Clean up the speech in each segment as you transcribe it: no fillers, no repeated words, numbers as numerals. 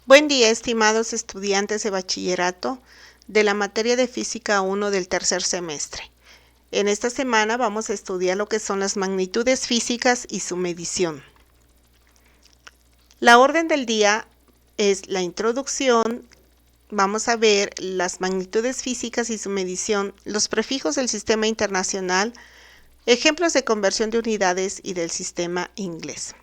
Buen día, estimados estudiantes de bachillerato de la materia de Física 1 del tercer semestre. En esta semana vamos a estudiar lo que son las magnitudes físicas y su medición. La orden del día es la introducción. Vamos a ver las magnitudes físicas y su medición, los prefijos del sistema internacional, ejemplos de conversión de unidades y del sistema inglés.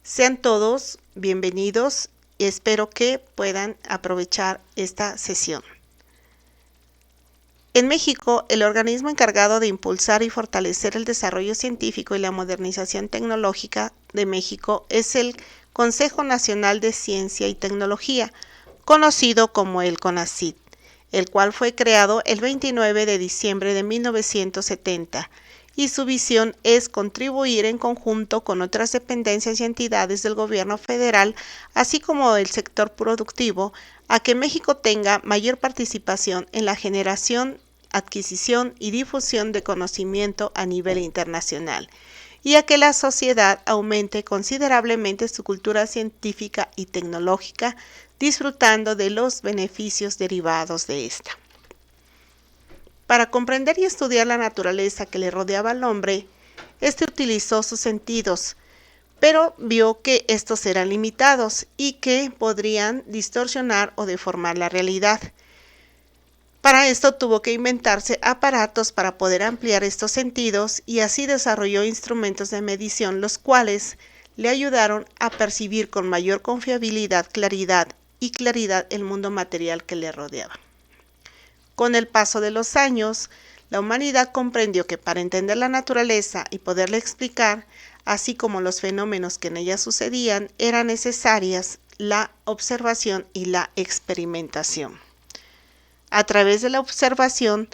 Sean todos bienvenidos y espero que puedan aprovechar esta sesión. En México, el organismo encargado de impulsar y fortalecer el desarrollo científico y la modernización tecnológica de México es el Consejo Nacional de Ciencia y Tecnología, conocido como el CONACYT, el cual fue creado el 29 de diciembre de 1970, y su visión es contribuir en conjunto con otras dependencias y entidades del gobierno federal, así como del sector productivo, a que México tenga mayor participación en la generación, adquisición y difusión de conocimiento a nivel internacional, y a que la sociedad aumente considerablemente su cultura científica y tecnológica, disfrutando de los beneficios derivados de esta. Para comprender y estudiar la naturaleza que le rodeaba al hombre, éste utilizó sus sentidos, pero vio que estos eran limitados y que podrían distorsionar o deformar la realidad. Para esto tuvo que inventarse aparatos para poder ampliar estos sentidos y así desarrolló instrumentos de medición, los cuales le ayudaron a percibir con mayor confiabilidad, claridad el mundo material que le rodeaba. Con el paso de los años, la humanidad comprendió que para entender la naturaleza y poderla explicar, así como los fenómenos que en ella sucedían, eran necesarias la observación y la experimentación. A través de la observación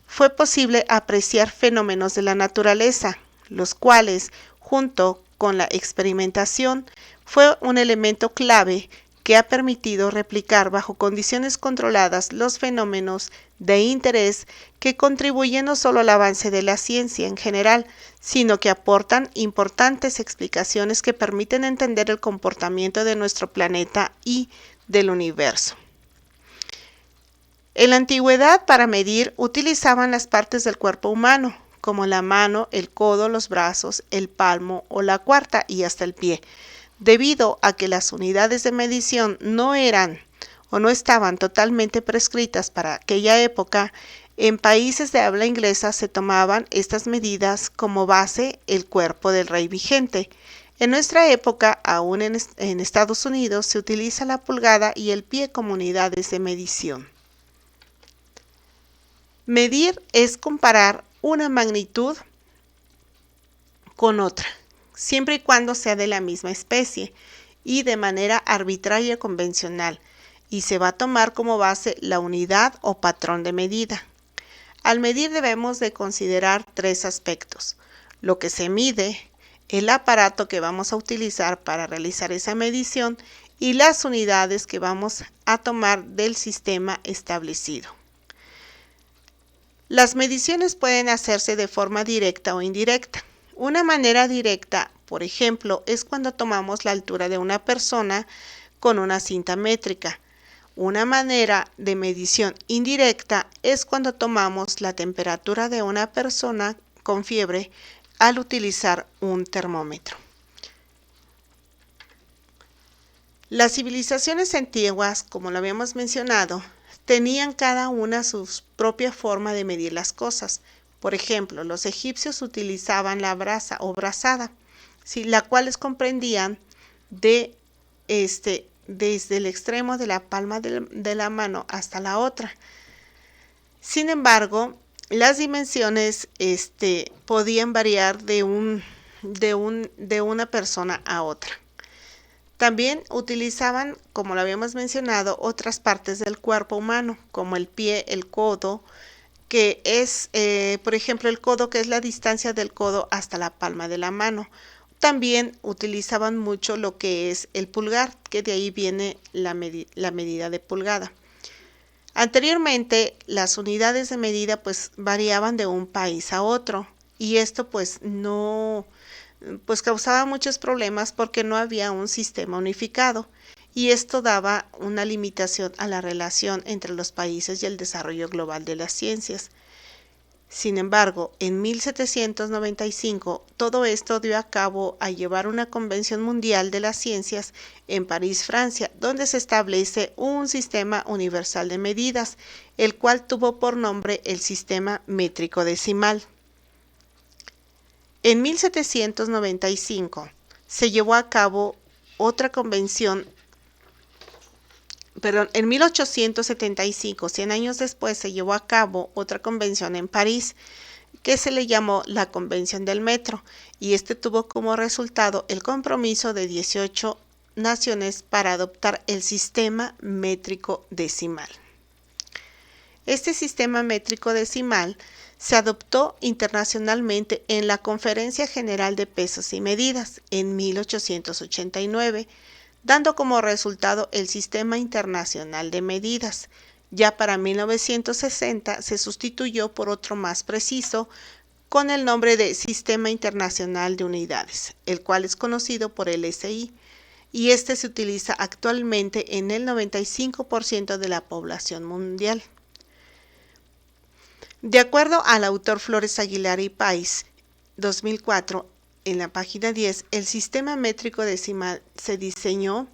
fue posible apreciar fenómenos de la naturaleza, los cuales, junto con la experimentación, fue un elemento clave que ha permitido replicar bajo condiciones controladas los fenómenos de interés que contribuyen no solo al avance de la ciencia en general, sino que aportan importantes explicaciones que permiten entender el comportamiento de nuestro planeta y del universo. En la antigüedad, para medir, utilizaban las partes del cuerpo humano, como la mano, el codo, los brazos, el palmo o la cuarta y hasta el pie. Debido a que las unidades de medición no eran o no estaban totalmente prescritas para aquella época, en países de habla inglesa se tomaban estas medidas como base el cuerpo del rey vigente. En nuestra época, aún en Estados Unidos, se utiliza la pulgada y el pie como unidades de medición. Medir es comparar una magnitud con otra, siempre y cuando sea de la misma especie y de manera arbitraria convencional, y se va a tomar como base la unidad o patrón de medida. Al medir debemos de considerar tres aspectos: lo que se mide, el aparato que vamos a utilizar para realizar esa medición y las unidades que vamos a tomar del sistema establecido. Las mediciones pueden hacerse de forma directa o indirecta. Una manera directa, por ejemplo, es cuando tomamos la altura de una persona con una cinta métrica. Una manera de medición indirecta es cuando tomamos la temperatura de una persona con fiebre al utilizar un termómetro. Las civilizaciones antiguas, como lo habíamos mencionado, tenían cada una su propia forma de medir las cosas. Por ejemplo, los egipcios utilizaban la braza o brazada, ¿sí?, la cual comprendían desde el extremo de la palma de la mano hasta la otra. Sin embargo, las dimensiones podían variar de una persona a otra. También utilizaban, como lo habíamos mencionado, otras partes del cuerpo humano, como el pie, el codo, que es, por ejemplo, el codo, que es la distancia del codo hasta la palma de la mano. También utilizaban mucho lo que es el pulgar, que de ahí viene la medida de pulgada. Anteriormente, las unidades de medida pues variaban de un país a otro, y esto causaba muchos problemas porque no había un sistema unificado, y esto daba una limitación a la relación entre los países y el desarrollo global de las ciencias. Sin embargo, en 1795 todo esto dio a cabo a llevar una convención mundial de las ciencias en París, Francia, donde se establece un sistema universal de medidas, el cual tuvo por nombre el sistema métrico decimal. En 1795 se llevó a cabo otra convención, en 1875, 100 años después, se llevó a cabo otra convención en París, que se le llamó la Convención del Metro, y este tuvo como resultado el compromiso de 18 naciones para adoptar el sistema métrico decimal. Este sistema métrico decimal se adoptó internacionalmente en la Conferencia General de Pesos y Medidas en 1889, dando como resultado el Sistema Internacional de Medidas. Ya para 1960 se sustituyó por otro más preciso con el nombre de Sistema Internacional de Unidades, el cual es conocido por el SI, y este se utiliza actualmente en el 95% de la población mundial. De acuerdo al autor Flores Aguilar y Pais, 2004, en la página 10, el sistema métrico decimal se diseñó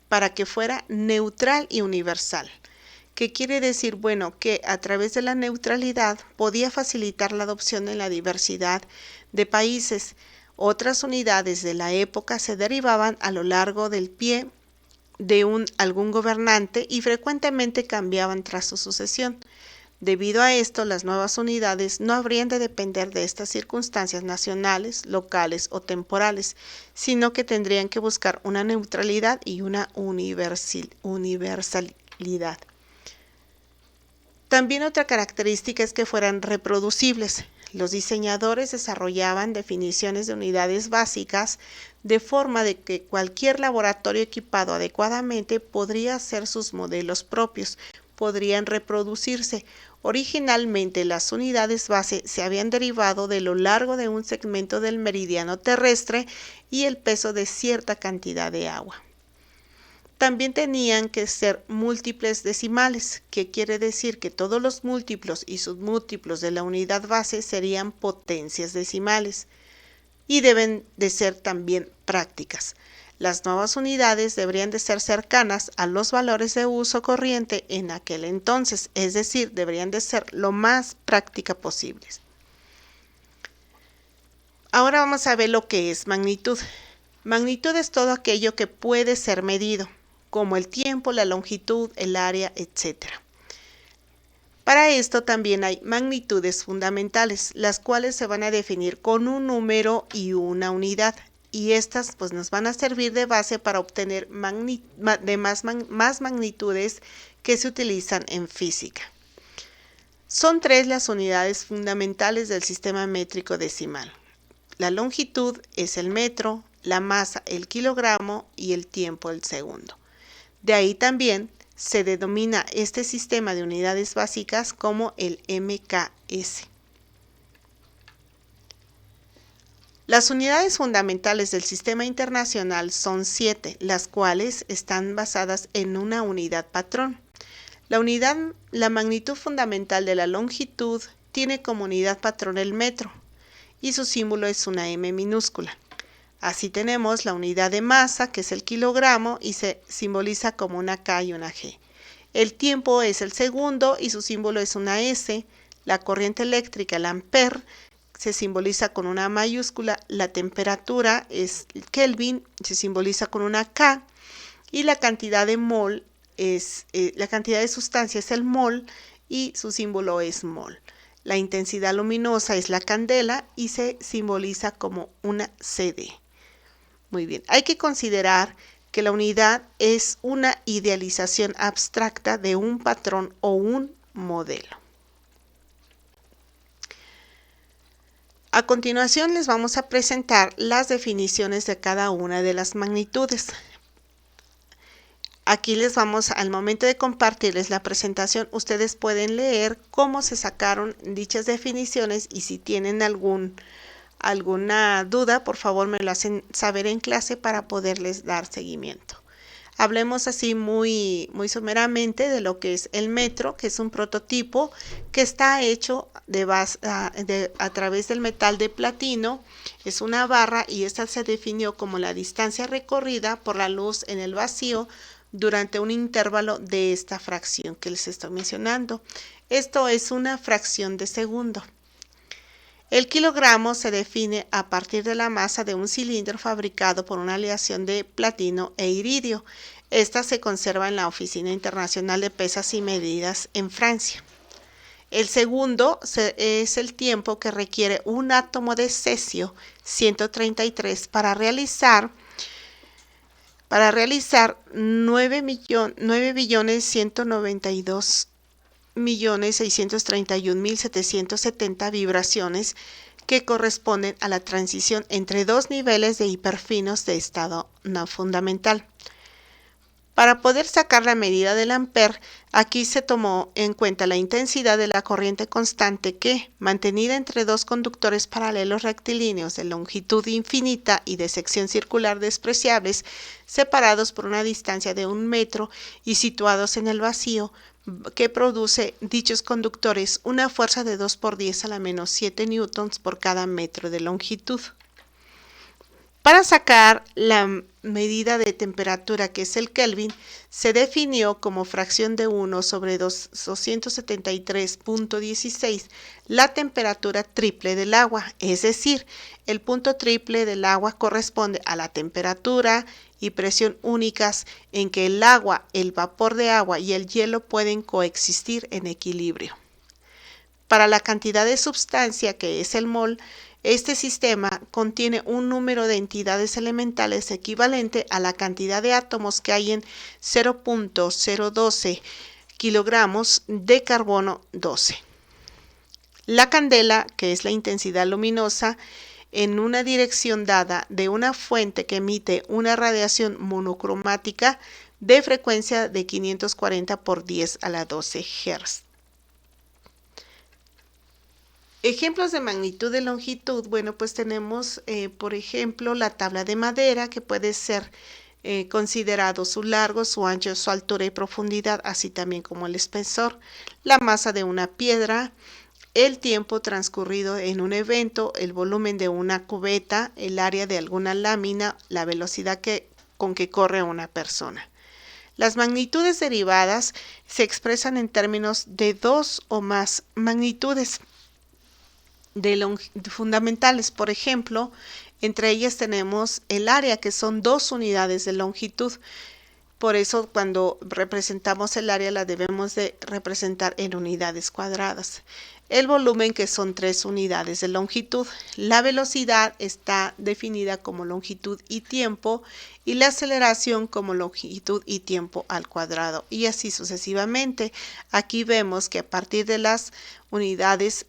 para que fuera neutral y universal. ¿Qué quiere decir? Bueno, que a través de la neutralidad podía facilitar la adopción en la diversidad de países. Otras unidades de la época se derivaban a lo largo del pie de algún gobernante y frecuentemente cambiaban tras su sucesión. Debido a esto, las nuevas unidades no habrían de depender de estas circunstancias nacionales, locales o temporales, sino que tendrían que buscar una neutralidad y una universalidad. También otra característica es que fueran reproducibles. Los diseñadores desarrollaban definiciones de unidades básicas de forma de que cualquier laboratorio equipado adecuadamente podría hacer sus modelos propios, podrían reproducirse. Originalmente las unidades base se habían derivado de lo largo de un segmento del meridiano terrestre y el peso de cierta cantidad de agua. También tenían que ser múltiples decimales, que quiere decir que todos los múltiplos y submúltiplos de la unidad base serían potencias decimales, y deben de ser también prácticas. Las nuevas unidades deberían de ser cercanas a los valores de uso corriente en aquel entonces, es decir, deberían de ser lo más prácticas posibles. Ahora vamos a ver lo que es magnitud. Magnitud es todo aquello que puede ser medido, como el tiempo, la longitud, el área, etc. Para esto también hay magnitudes fundamentales, las cuales se van a definir con un número y una unidad. Y estas pues nos van a servir de base para obtener más magnitudes que se utilizan en física. Son 3 las unidades fundamentales del sistema métrico decimal. La longitud es el metro, la masa el kilogramo y el tiempo el segundo. De ahí también se denomina este sistema de unidades básicas como el MKS. Las unidades fundamentales del sistema internacional son 7, las cuales están basadas en una unidad patrón. La magnitud fundamental de la longitud tiene como unidad patrón el metro y su símbolo es una M minúscula. Así tenemos la unidad de masa, que es el kilogramo, y se simboliza como una K y una G. El tiempo es el segundo y su símbolo es una S. La corriente eléctrica, el amper, se simboliza con una mayúscula. La temperatura es Kelvin, se simboliza con una K. Y la cantidad de mol la cantidad de sustancia es el mol y su símbolo es mol. La intensidad luminosa es la candela y se simboliza como una CD. Muy bien, hay que considerar que la unidad es una idealización abstracta de un patrón o un modelo. A continuación les vamos a presentar las definiciones de cada una de las magnitudes. Aquí les vamos, al momento de compartirles la presentación, ustedes pueden leer cómo se sacaron dichas definiciones y si tienen alguna duda, por favor me lo hacen saber en clase para poderles dar seguimiento. Hablemos así muy someramente de lo que es el metro, que es un prototipo que está hecho a través del metal de platino. Es una barra y esta se definió como la distancia recorrida por la luz en el vacío durante un intervalo de esta fracción que les estoy mencionando. Esto es una fracción de segundo. El kilogramo se define a partir de la masa de un cilindro fabricado por una aleación de platino e iridio. Esta se conserva en la Oficina Internacional de Pesas y Medidas en Francia. El segundo es el tiempo que requiere un átomo de cesio 133 para realizar 9.192.631.770 vibraciones que corresponden a la transición entre dos niveles de hiperfinos de estado no fundamental. Para poder sacar la medida del amper, aquí se tomó en cuenta la intensidad de la corriente constante que, mantenida entre dos conductores paralelos rectilíneos de longitud infinita y de sección circular despreciables, separados por una distancia de 1 metro y situados en el vacío, que produce dichos conductores una fuerza de 2 por 10 a la menos 7 newtons por cada metro de longitud. Para sacar la medida de temperatura, que es el Kelvin, se definió como fracción de 1 sobre 273.16 la temperatura triple del agua, es decir, el punto triple del agua corresponde a la temperatura y presión únicas en que el agua, el vapor de agua y el hielo pueden coexistir en equilibrio. Para la cantidad de sustancia, que es el mol, este sistema contiene un número de entidades elementales equivalente a la cantidad de átomos que hay en 0.012 kilogramos de carbono 12. La candela, que es la intensidad luminosa, en una dirección dada de una fuente que emite una radiación monocromática de frecuencia de 540 por 10 a la 12 Hz. Ejemplos de magnitud de longitud, bueno, pues tenemos, por ejemplo, la tabla de madera, que puede ser considerado su largo, su ancho, su altura y profundidad, así también como el espesor, la masa de una piedra, el tiempo transcurrido en un evento, el volumen de una cubeta, el área de alguna lámina, la velocidad con que corre una persona. Las magnitudes derivadas se expresan en términos de dos o más magnitudes fundamentales. Por ejemplo, entre ellas tenemos el área, que son 2 unidades de longitud. Por eso, cuando representamos el área, la debemos de representar en unidades cuadradas. El volumen, que son 3 unidades de longitud. La velocidad está definida como longitud y tiempo, y la aceleración como longitud y tiempo al cuadrado, y así sucesivamente. Aquí vemos que a partir de las unidades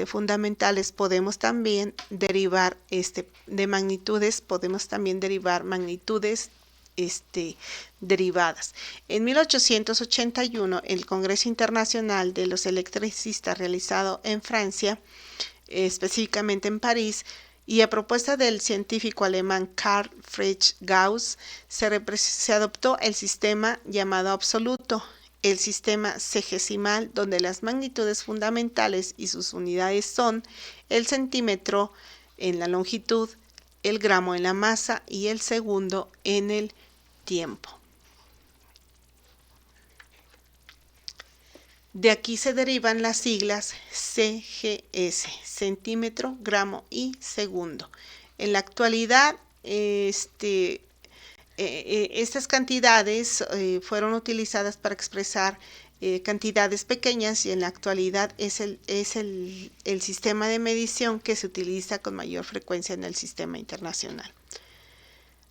fundamentales podemos también derivar de magnitudes, podemos también derivar magnitudes derivadas. En 1881, el Congreso Internacional de los Electricistas, realizado en Francia, específicamente en París, y a propuesta del científico alemán Carl Friedrich Gauss, se adoptó el sistema llamado absoluto, el sistema sexagesimal, donde las magnitudes fundamentales y sus unidades son el centímetro en la longitud, el gramo en la masa y el segundo en el tiempo. De aquí se derivan las siglas CGS, centímetro, gramo y segundo. En la actualidad, estas cantidades fueron utilizadas para expresar cantidades pequeñas, y en la actualidad es el sistema de medición que se utiliza con mayor frecuencia en el sistema internacional.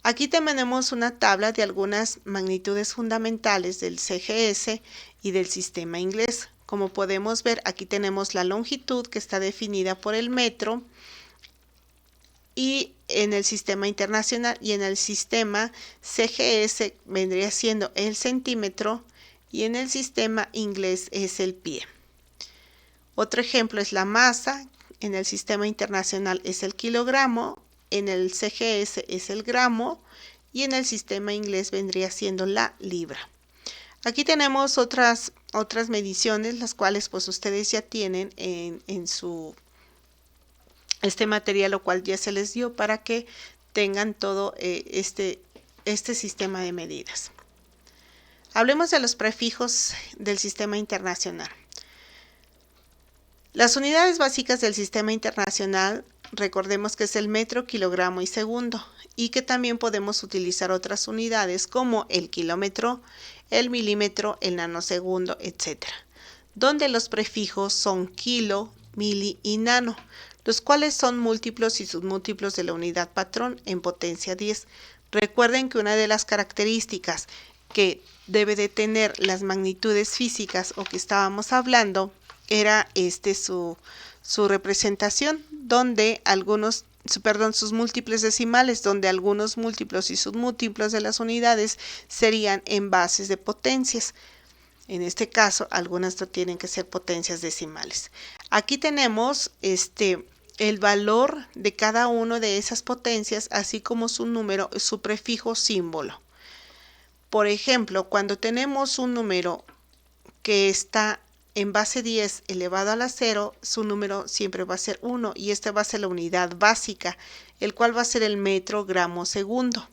Aquí tenemos una tabla de algunas magnitudes fundamentales del CGS y del sistema inglés. Como podemos ver, aquí tenemos la longitud, que está definida por el metro, y en el sistema internacional y en el sistema CGS vendría siendo el centímetro, y en el sistema inglés es el pie. Otro ejemplo es la masa. En el sistema internacional es el kilogramo, en el CGS es el gramo y en el sistema inglés vendría siendo la libra. Aquí tenemos otras mediciones, las cuales pues ustedes ya tienen en su este material, lo cual ya se les dio para que tengan todo este sistema de medidas. Hablemos de los prefijos del sistema internacional. Las unidades básicas del sistema internacional, recordemos que es el metro, kilogramo y segundo, y que también podemos utilizar otras unidades como el kilómetro, el milímetro, el nanosegundo, etc., donde los prefijos son kilo, mili y nano, los cuales son múltiplos y submúltiplos de la unidad patrón en potencia 10. Recuerden que una de las características que debe de tener las magnitudes físicas o que estábamos hablando era su representación, donde sus múltiples decimales, donde algunos múltiplos y submúltiplos de las unidades serían en bases de potencias. En este caso, algunas no tienen que ser potencias decimales. Aquí tenemos el valor de cada una de esas potencias, así como su número, su prefijo símbolo. Por ejemplo, cuando tenemos un número que está en base 10 elevado a la 0, su número siempre va a ser 1 y esta va a ser la unidad básica, el cual va a ser el metro, gramo, segundo.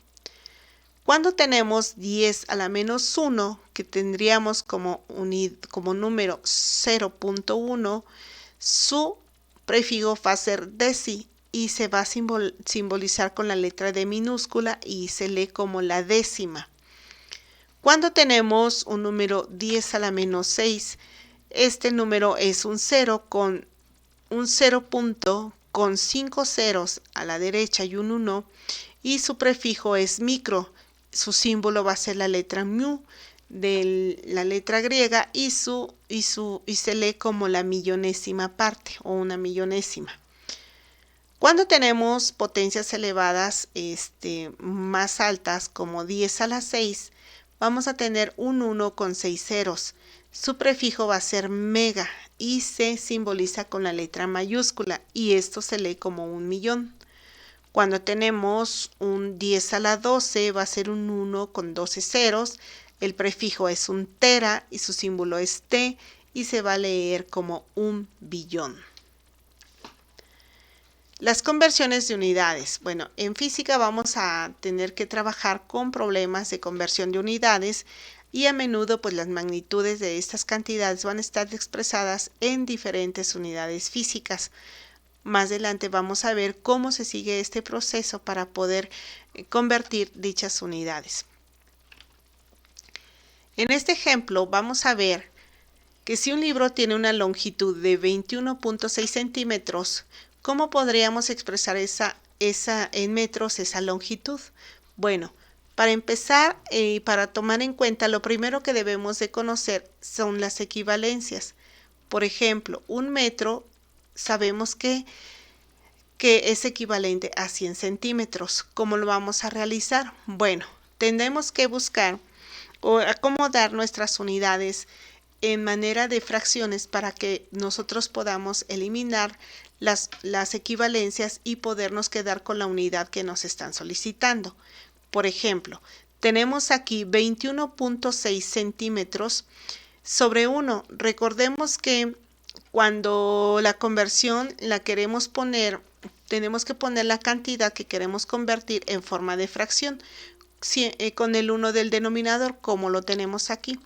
Cuando tenemos 10 a la menos 1, que tendríamos como número 0.1, su prefijo va a ser deci y se va a simbolizar con la letra D minúscula y se lee como la décima. Cuando tenemos un número 10 a la menos 6, este número es un 0 con un 0 punto con 5 ceros a la derecha y un 1 y su prefijo es micro. Su símbolo va a ser la letra mu de la letra griega y se lee como la millonésima parte o una millonésima. Cuando tenemos potencias elevadas más altas como 10 a la 6, vamos a tener un 1 con 6 ceros. Su prefijo va a ser mega y se simboliza con la letra mayúscula y esto se lee como un millón. Cuando tenemos un 10 a la 12 va a ser un 1 con 12 ceros. El prefijo es un tera y su símbolo es T y se va a leer como un billón. Las conversiones de unidades. Bueno, en física vamos a tener que trabajar con problemas de conversión de unidades y a menudo pues las magnitudes de estas cantidades van a estar expresadas en diferentes unidades físicas. Más adelante vamos a ver cómo se sigue este proceso para poder convertir dichas unidades. En este ejemplo vamos a ver que si un libro tiene una longitud de 21.6 centímetros, ¿cómo podríamos expresar en metros esa longitud? Bueno, para empezar y para tomar en cuenta, lo primero que debemos de conocer son las equivalencias. Por ejemplo, un metro sabemos que es equivalente a 100 centímetros. ¿Cómo lo vamos a realizar? Bueno, tendremos que buscar o acomodar nuestras unidades en manera de fracciones para que nosotros podamos eliminar las equivalencias y podernos quedar con la unidad que nos están solicitando. Por ejemplo, tenemos aquí 21.6 centímetros sobre 1. Recordemos que cuando la conversión la queremos poner, tenemos que poner la cantidad que queremos convertir en forma de fracción con el 1 del denominador, como lo tenemos aquí.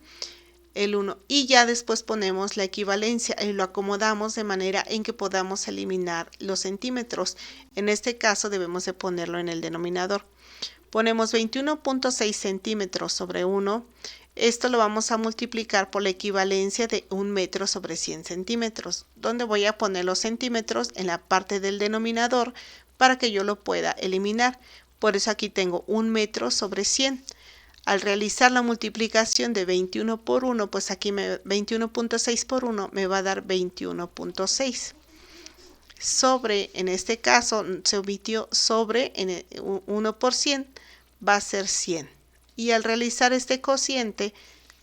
El 1 y ya después ponemos la equivalencia y lo acomodamos de manera en que podamos eliminar los centímetros. En este caso debemos de ponerlo en el denominador. Ponemos 21.6 centímetros sobre 1. Esto lo vamos a multiplicar por la equivalencia de 1 metro sobre 100 centímetros, donde voy a poner los centímetros en la parte del denominador para que yo lo pueda eliminar. Por eso aquí tengo 1 metro sobre 100. Al realizar la multiplicación de 21 por 1, pues aquí 21.6 por 1 me va a dar 21.6. Sobre, en este caso, se omitió sobre 1 por 100, va a ser 100. Y al realizar este cociente,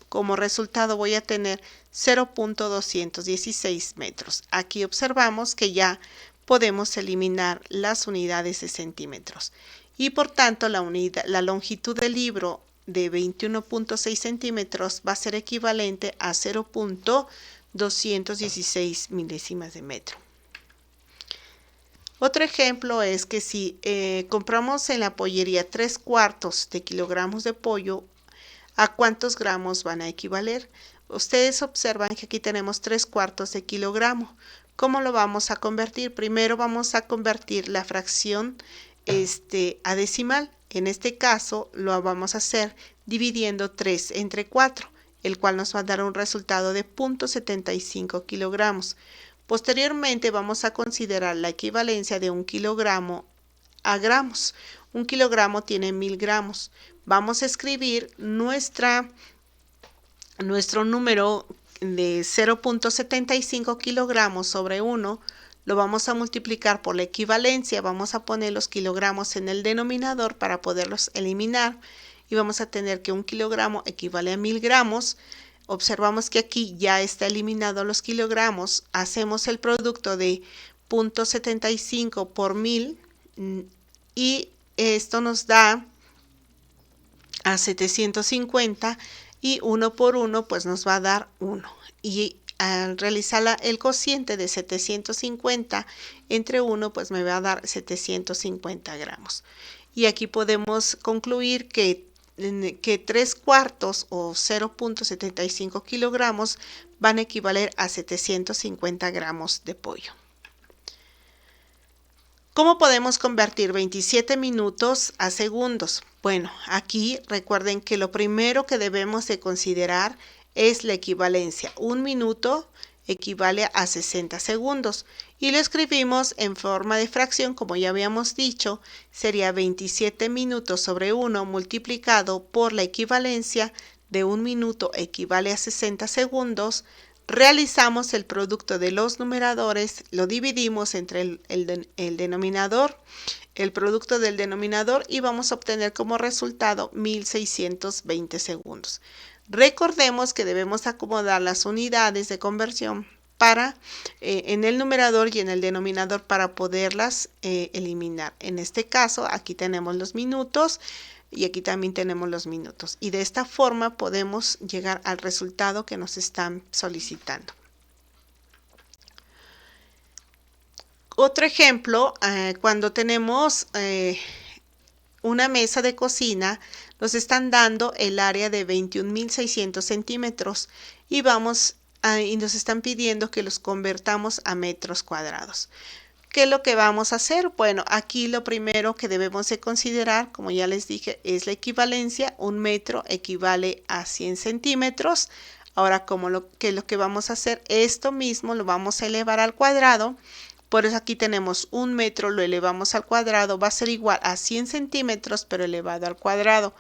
como resultado voy a tener 0.216 metros. Aquí observamos que ya podemos eliminar las unidades de centímetros. y por tanto la longitud del libro de 21.6 centímetros va a ser equivalente a 0.216 milésimas de metro. Otro ejemplo es que si compramos en la pollería 3/4 de kilogramos de pollo, ¿a cuántos gramos van a equivaler? Ustedes observan que aquí tenemos 3/4 de kilogramo. ¿Cómo lo vamos a convertir? Primero vamos a convertir la fracción a decimal. En este caso lo vamos a hacer dividiendo 3 entre 4, el cual nos va a dar un resultado de 0.75 kilogramos. Posteriormente vamos a considerar la equivalencia de 1 kilogramo a gramos. 1 kilogramo tiene 1000 gramos. Vamos a escribir nuestro número de 0.75 kilogramos sobre 1, lo vamos a multiplicar por la equivalencia, vamos a poner los kilogramos en el denominador para poderlos eliminar y vamos a tener que 1 kilogramo equivale a 1000 gramos. Observamos que aquí ya está eliminado los kilogramos, hacemos el producto de 0.75 por 1000 y esto nos da a 750 y 1 por 1 pues nos va a dar 1. Y al realizar el cociente de 750 entre 1 pues me va a dar 750 gramos. Y aquí podemos concluir que 3/4 o 0.75 kilogramos van a equivaler a 750 gramos de pollo. ¿Cómo podemos convertir 27 minutos a segundos? Bueno, aquí recuerden que lo primero que debemos de considerar es la equivalencia. 1 minuto equivale a 60 segundos y lo escribimos en forma de fracción, como ya habíamos dicho, sería 27 minutos sobre 1 multiplicado por la equivalencia de 1 minuto equivale a 60 segundos. Realizamos el producto de los numeradores, lo dividimos entre el denominador, el producto del denominador y vamos a obtener como resultado 1620 segundos. Recordemos que debemos acomodar las unidades de conversión para en el numerador y en el denominador para poderlas eliminar. En este caso, aquí tenemos los minutos y aquí también tenemos los minutos. Y de esta forma podemos llegar al resultado que nos están solicitando. Otro ejemplo, cuando tenemos una mesa de cocina, nos están dando el área de 21.600 centímetros y nos están pidiendo que los convertamos a metros cuadrados. ¿Qué es lo que vamos a hacer? Bueno, aquí lo primero que debemos de considerar, como ya les dije, es la equivalencia. 1 metro equivale a 100 centímetros. Ahora, ¿qué es lo que vamos a hacer? Esto mismo lo vamos a elevar al cuadrado. Por eso aquí tenemos 1 metro, lo elevamos al cuadrado, va a ser igual a 100 centímetros, pero elevado al cuadrado.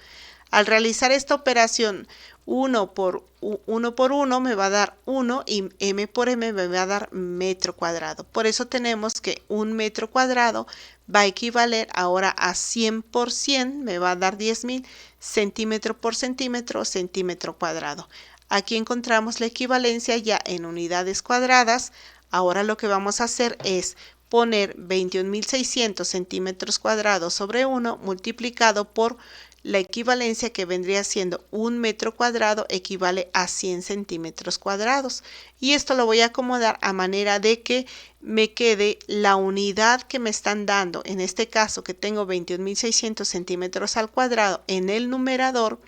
Al realizar esta operación, 1 por 1 me va a dar 1 y m por m me va a dar metro cuadrado. Por eso tenemos que 1 metro cuadrado va a equivaler ahora a 100 por 100, me va a dar 10.000, centímetro por centímetro, centímetro cuadrado. Aquí encontramos la equivalencia ya en unidades cuadradas. Ahora lo que vamos a hacer es poner 21.600 centímetros cuadrados sobre 1 multiplicado por la equivalencia que vendría siendo 1 metro cuadrado equivale a 100 centímetros cuadrados. Y esto lo voy a acomodar a manera de que me quede la unidad que me están dando. En este caso que tengo 21.600 centímetros al cuadrado en el numerador,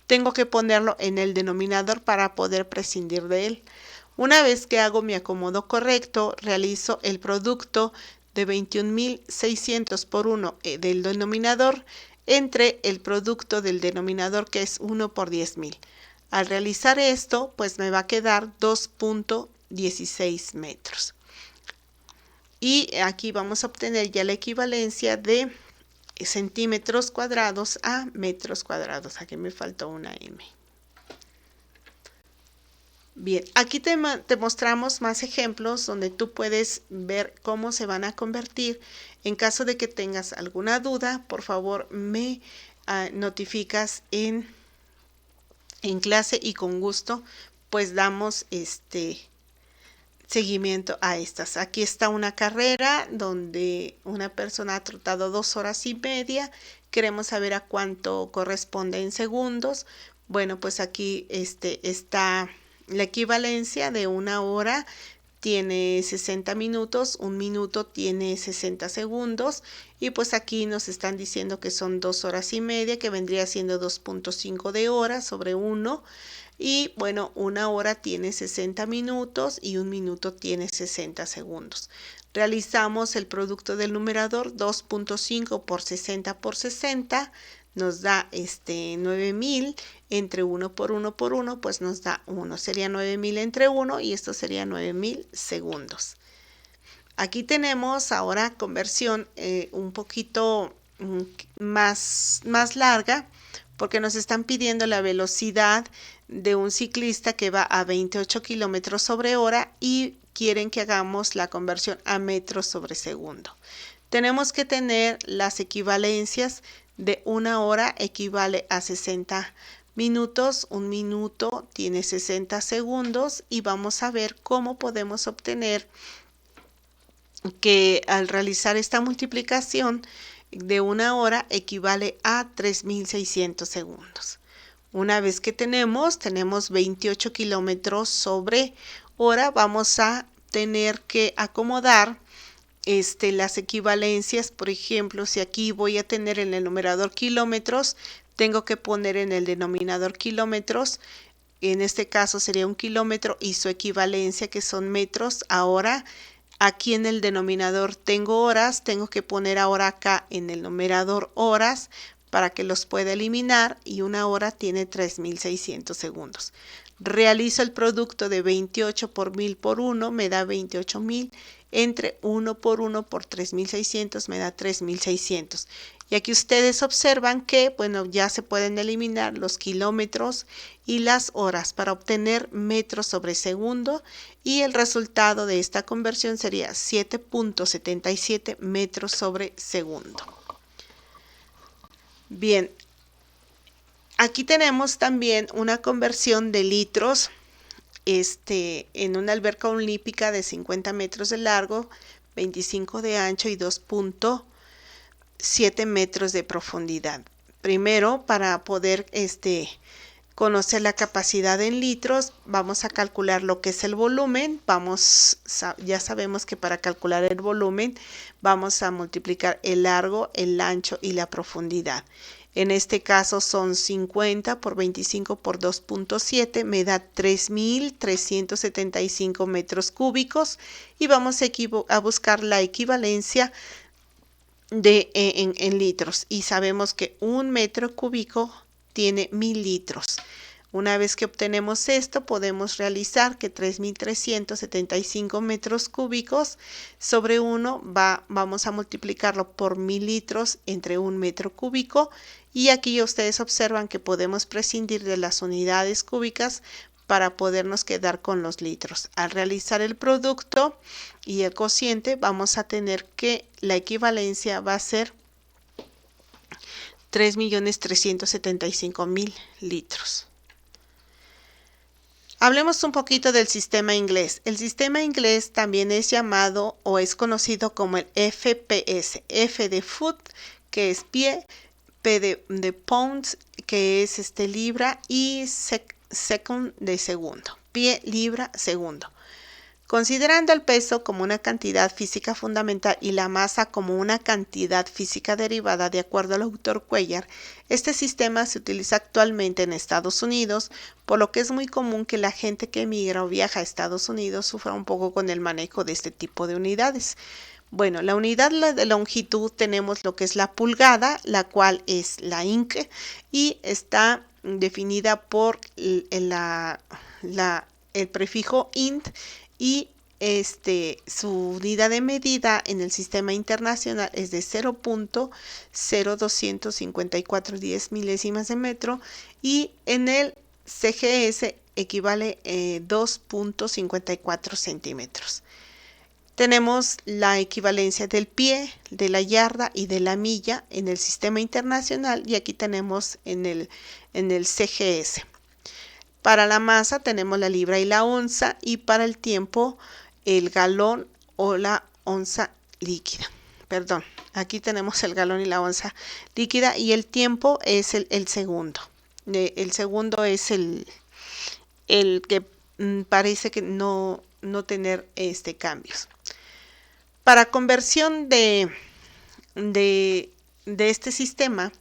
tengo que ponerlo en el denominador para poder prescindir de él. Una vez que hago mi acomodo correcto, realizo el producto de 21.600 por 1 del denominador entre el producto del denominador que es 1 por 10.000. Al realizar esto, pues me va a quedar 2.16 metros. Y aquí vamos a obtener ya la equivalencia de centímetros cuadrados a metros cuadrados. Aquí me faltó una M. Bien, aquí te mostramos más ejemplos donde tú puedes ver cómo se van a convertir. En caso de que tengas alguna duda, por favor me notificas en clase y con gusto pues damos seguimiento a estas. Aquí está una carrera donde una persona ha trotado 2 horas y media. Queremos saber a cuánto corresponde en segundos. Bueno, pues aquí está la equivalencia de una hora. Tiene 60 minutos, un minuto tiene 60 segundos y pues aquí nos están diciendo que son 2 horas y media, que vendría siendo 2.5 de hora sobre 1. Y bueno, una hora tiene 60 minutos y un minuto tiene 60 segundos. Realizamos el producto del numerador, 2.5 por 60 por 60, nos da 9000 entre 1 por 1 por 1, pues nos da 1. Sería 9000 entre 1 y esto sería 9000 segundos. Aquí tenemos ahora conversión un poquito más larga, porque nos están pidiendo la velocidad de un ciclista que va a 28 kilómetros sobre hora y quieren que hagamos la conversión a metros sobre segundo. Tenemos que tener las equivalencias de una hora equivale a 60 minutos, un minuto tiene 60 segundos y vamos a ver cómo podemos obtener que al realizar esta multiplicación de una hora equivale a 3600 segundos. Una vez que tenemos 28 kilómetros sobre hora, vamos a tener que acomodar las equivalencias. Por ejemplo, si aquí voy a tener en el numerador kilómetros, tengo que poner en el denominador kilómetros. En este caso sería un kilómetro y su equivalencia, que son metros. Ahora aquí en el denominador tengo horas, tengo que poner ahora acá en el numerador horas para que los pueda eliminar, y una hora tiene 3600 segundos. Realizo el producto de 28 por 1000 por 1, me da 28000, entre 1 por 1 por 3600 me da 3600. Y aquí ustedes observan que, bueno, ya se pueden eliminar los kilómetros y las horas para obtener metros sobre segundo, y el resultado de esta conversión sería 7.77 metros sobre segundo. Bien, aquí tenemos también una conversión de litros en una alberca olímpica de 50 metros de largo, 25 de ancho y 2.7 metros de profundidad. Primero, para poder conocer la capacidad en litros, vamos a calcular lo que es el volumen. Ya sabemos que para calcular el volumen vamos a multiplicar el largo, el ancho y la profundidad. En este caso son 50 por 25 por 2.7, me da 3375 metros cúbicos, y vamos a buscar la equivalencia en litros, y sabemos que un metro cúbico tiene 1000 litros. Una vez que obtenemos esto, podemos realizar que 3375 metros cúbicos sobre 1 vamos a multiplicarlo por 1000 litros entre un metro cúbico, y aquí ustedes observan que podemos prescindir de las unidades cúbicas para podernos quedar con los litros. Al realizar el producto y el cociente, vamos a tener que la equivalencia va a ser 3.375.000 litros. Hablemos un poquito del sistema inglés. El sistema inglés también es llamado o es conocido como el FPS. F de foot, que es pie, P de pounds, que es libra, y second de segundo. Pie, libra, segundo. Considerando el peso como una cantidad física fundamental y la masa como una cantidad física derivada, de acuerdo al autor Cuellar, este sistema se utiliza actualmente en Estados Unidos, por lo que es muy común que la gente que emigra o viaja a Estados Unidos sufra un poco con el manejo de este tipo de unidades. Bueno, la unidad de longitud tenemos lo que es la pulgada, la cual es la inc, y está definida por el prefijo int, y su unidad de medida en el sistema internacional es de 0.0254 milésimas de metro, y en el CGS equivale 2.54 centímetros. Tenemos la equivalencia del pie, de la yarda y de la milla en el sistema internacional, y aquí tenemos en el CGS. Para la masa tenemos la libra y la onza, y para el tiempo el galón o la onza líquida. Perdón, aquí tenemos el galón y la onza líquida y el tiempo es el segundo. El segundo es el que parece que no tener cambios. Para conversión de este sistema,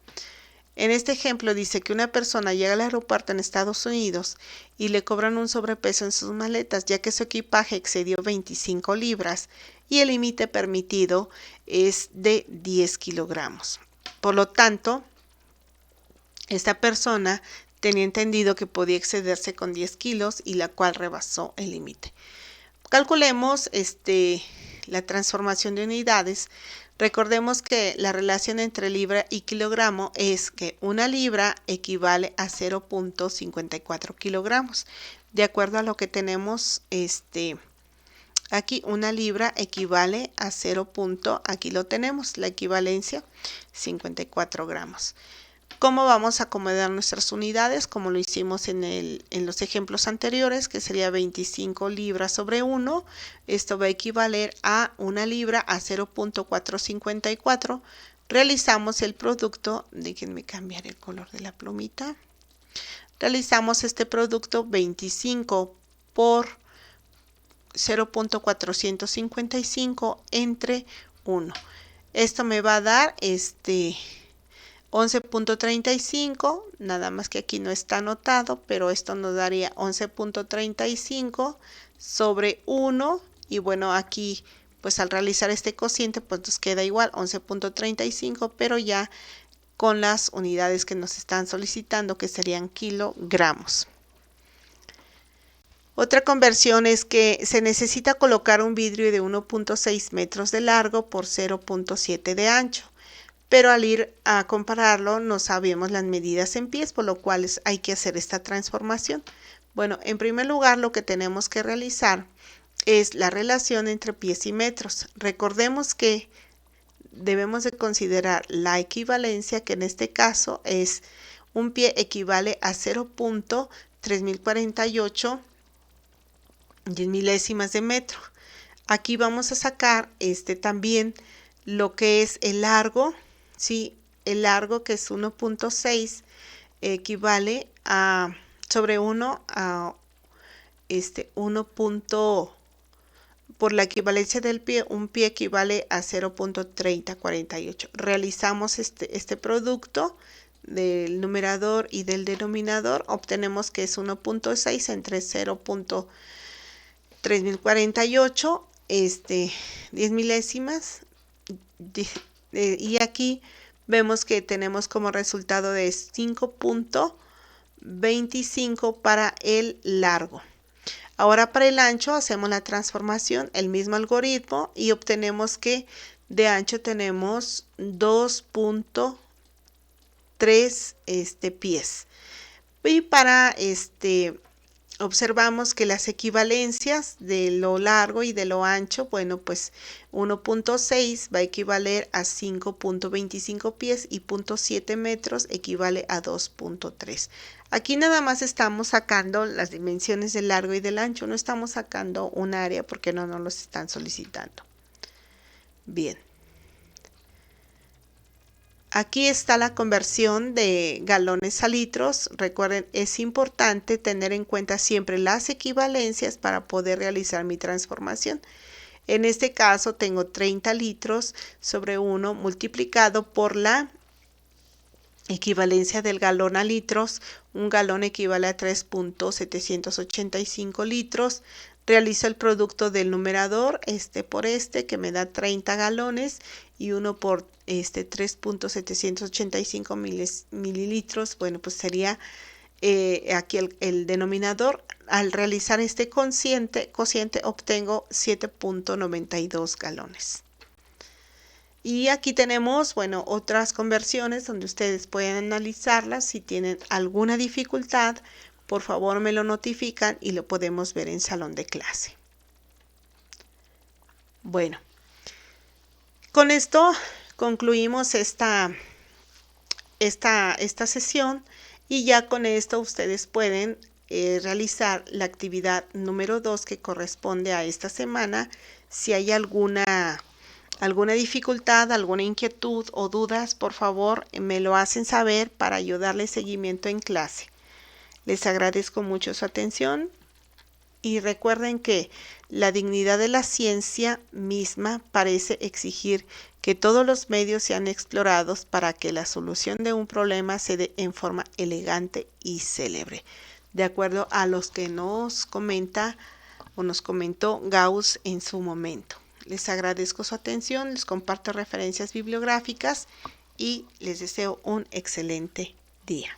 en este ejemplo dice que una persona llega al aeropuerto en Estados Unidos y le cobran un sobrepeso en sus maletas, ya que su equipaje excedió 25 libras y el límite permitido es de 10 kilogramos. Por lo tanto, esta persona tenía entendido que podía excederse con 10 kilos y la cual rebasó el límite. Calculemos la transformación de unidades. Recordemos que la relación entre libra y kilogramo es que una libra equivale a 0.54 kilogramos. De acuerdo a lo que tenemos aquí, una libra equivale a 0. Aquí lo tenemos, la equivalencia, 54 gramos. ¿Cómo vamos a acomodar nuestras unidades? Como lo hicimos en los ejemplos anteriores, que sería 25 libras sobre 1. Esto va a equivaler a una libra a 0.454. Realizamos el producto, déjenme cambiar el color de la plumita. Realizamos este producto 25 por 0.455 entre 1. Esto me va a dar 11.35, nada más que aquí no está anotado, pero esto nos daría 11.35 sobre 1, y bueno, aquí pues al realizar este cociente pues nos queda igual 11.35, pero ya con las unidades que nos están solicitando, que serían kilogramos. Otra conversión es que se necesita colocar un vidrio de 1.6 metros de largo por 0.7 de ancho. Pero al ir a compararlo no sabemos las medidas en pies, por lo cual hay que hacer esta transformación. Bueno, en primer lugar lo que tenemos que realizar es la relación entre pies y metros. Recordemos que debemos de considerar la equivalencia, que en este caso es un pie equivale a 0.3048 10 milésimas de metro. Aquí vamos a sacar también lo que es el largo. Sí, el largo, que es 1.6, equivale a sobre 1 a 1. Por la equivalencia del pie, un pie equivale a 0.3048. Realizamos este producto del numerador y del denominador. Obtenemos que es 1.6 entre 0.3048, 10 milésimas. Y aquí vemos que tenemos como resultado de 5.25 para el largo. Ahora para el ancho hacemos la transformación, el mismo algoritmo, y obtenemos que de ancho tenemos 2.3 pies. Y para observamos que las equivalencias de lo largo y de lo ancho, bueno, pues 1.6 va a equivaler a 5.25 pies y 0.7 metros equivale a 2.3. Aquí nada más estamos sacando las dimensiones del largo y del ancho, no estamos sacando un área porque no nos los están solicitando. Bien. Aquí está la conversión de galones a litros. Recuerden, es importante tener en cuenta siempre las equivalencias para poder realizar mi transformación. En este caso tengo 30 litros sobre 1 multiplicado por la equivalencia del galón a litros. Un galón equivale a 3.785 litros. Realizo el producto del numerador, por que me da 30 galones, y 1 por 3.785 mililitros. Bueno, pues sería aquí el denominador. Al realizar este cociente obtengo 7.92 galones. Y aquí tenemos, bueno, otras conversiones donde ustedes pueden analizarlas. Si tienen alguna dificultad, por favor me lo notifican y lo podemos ver en salón de clase. Bueno, con esto concluimos esta sesión, y ya con esto ustedes pueden realizar la actividad número 2 que corresponde a esta semana. Si hay alguna dificultad, alguna inquietud o dudas, por favor me lo hacen saber para yo darle seguimiento en clase. Les agradezco mucho su atención y recuerden que la dignidad de la ciencia misma parece exigir que todos los medios sean explorados para que la solución de un problema se dé en forma elegante y célebre, de acuerdo a los que nos comenta o nos comentó Gauss en su momento. Les agradezco su atención, les comparto referencias bibliográficas y les deseo un excelente día.